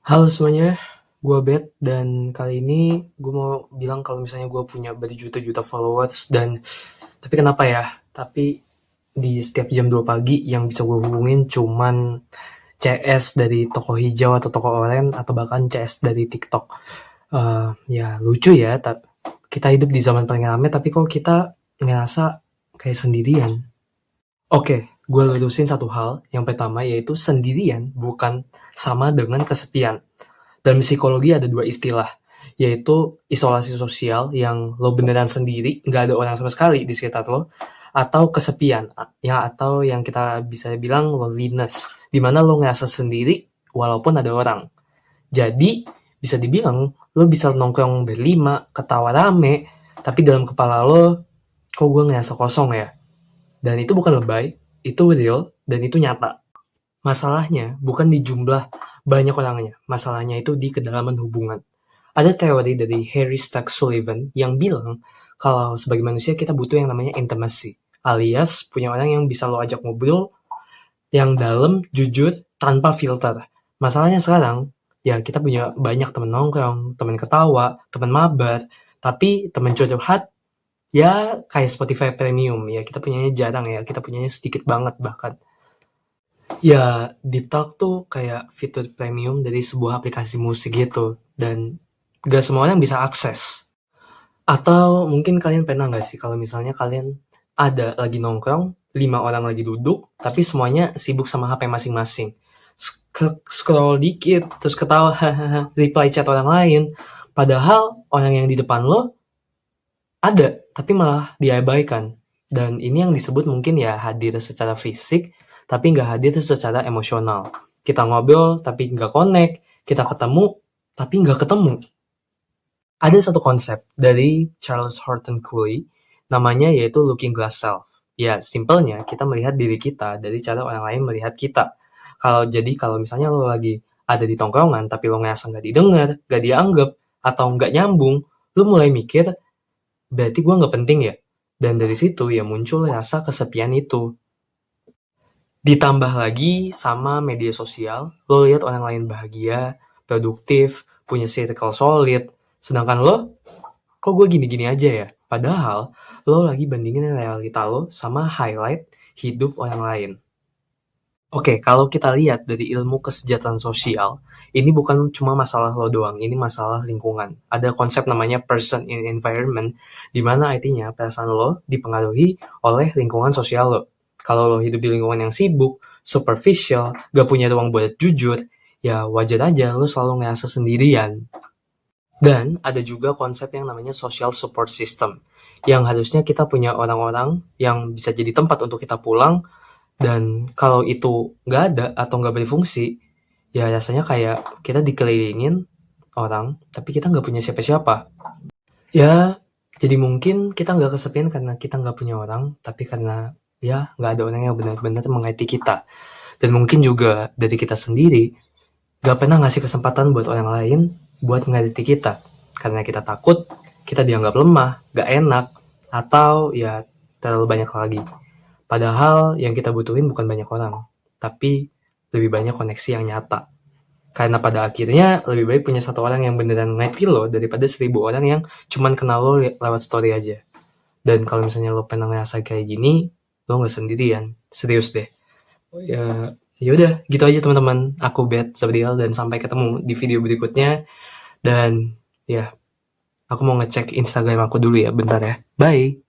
Halo semuanya, gue Bet dan kali ini gue mau bilang kalau misalnya gue punya berjuta-juta followers dan tapi kenapa ya? Tapi di setiap jam 2 pagi yang bisa gue hubungin cuman CS dari toko hijau atau toko oranye atau bahkan CS dari TikTok. Ya lucu ya, kita hidup di zaman paling rame tapi kok kita ngerasa kayak sendirian. Oke, gue lurusin satu hal. Yang pertama yaitu sendirian bukan sama dengan kesepian. Dalam psikologi ada dua istilah, yaitu isolasi sosial yang lo beneran sendiri, nggak ada orang sama sekali di sekitar lo, atau kesepian, ya atau yang kita bisa bilang loneliness, di mana lo ngerasa sendiri walaupun ada orang. Jadi bisa dibilang lo bisa nongkrong berlima, ketawa rame, tapi dalam kepala lo, kok gue ngerasa kosong ya? Dan itu bukan lebay, itu real, dan itu nyata. Masalahnya bukan di jumlah banyak orangnya, masalahnya itu di kedalaman hubungan. Ada teori dari Harry Stack Sullivan yang bilang kalau sebagai manusia kita butuh yang namanya intimacy, alias punya orang yang bisa lo ajak ngobrol yang dalam, jujur, tanpa filter. Masalahnya sekarang, ya kita punya banyak temen nongkrong, temen ketawa, temen mabar, tapi temen curhat, ya kayak Spotify Premium, ya kita punyanya jarang ya, kita punyanya sedikit banget bahkan. Ya, Deep Talk tuh kayak fitur premium dari sebuah aplikasi musik gitu, dan gak semua orang bisa akses. Atau mungkin kalian pernah gak sih kalau misalnya kalian ada lagi nongkrong, 5 orang lagi duduk, tapi semuanya sibuk sama HP masing-masing. Scroll dikit, terus ketawa, hahaha, reply chat orang lain. Padahal orang yang di depan lo ada, tapi malah diabaikan. Dan ini yang disebut mungkin ya hadir secara fisik, tapi nggak hadir secara emosional. Kita ngobrol, tapi nggak connect. Kita ketemu, tapi nggak ketemu. Ada satu konsep dari Charles Horton Cooley, namanya yaitu looking glass self. Ya, simpelnya kita melihat diri kita dari cara orang lain melihat kita. Kalau misalnya lo lagi ada di tongkrongan, tapi lo ngerasa nggak didengar, nggak dianggap, atau nggak nyambung, lo mulai mikir, berarti gue nggak penting ya? Dan dari situ ya muncul rasa kesepian itu. Ditambah lagi sama media sosial, lo lihat orang lain bahagia, produktif, punya circle solid, sedangkan lo, kok gue gini-gini aja ya? Padahal, lo lagi bandingin realita lo sama highlight hidup orang lain. Oke, kalau kita lihat dari ilmu kesejahteraan sosial, ini bukan cuma masalah lo doang, ini masalah lingkungan. Ada konsep namanya person in environment, di mana artinya perasaan lo dipengaruhi oleh lingkungan sosial lo. Kalau lo hidup di lingkungan yang sibuk, superficial, gak punya ruang buat jujur, ya wajar aja lo selalu ngerasa sendirian. Dan ada juga konsep yang namanya social support system, yang harusnya kita punya orang-orang yang bisa jadi tempat untuk kita pulang, dan kalau itu nggak ada atau nggak berfungsi, ya rasanya kayak kita dikelilingin orang, tapi kita nggak punya siapa-siapa. Ya, jadi mungkin kita nggak kesepian karena kita nggak punya orang, tapi karena ya nggak ada orang yang benar-benar mengerti kita. Dan mungkin juga dari kita sendiri, nggak pernah ngasih kesempatan buat orang lain buat mengerti kita. Karena kita takut, kita dianggap lemah, nggak enak, atau ya terlalu banyak lagi. Padahal yang kita butuhin bukan banyak orang, tapi lebih banyak koneksi yang nyata. Karena pada akhirnya lebih baik punya satu orang yang beneran ngerti lo daripada 1000 orang yang cuman kenal lo lewat story aja. Dan kalau misalnya lo pernah ngerasa kayak gini, lo nggak sendirian, serius deh. Ya udah, gitu aja teman-teman. Aku Bet Sabriel dan sampai ketemu di video berikutnya. Dan ya, aku mau ngecek Instagram aku dulu ya, bentar ya. Bye.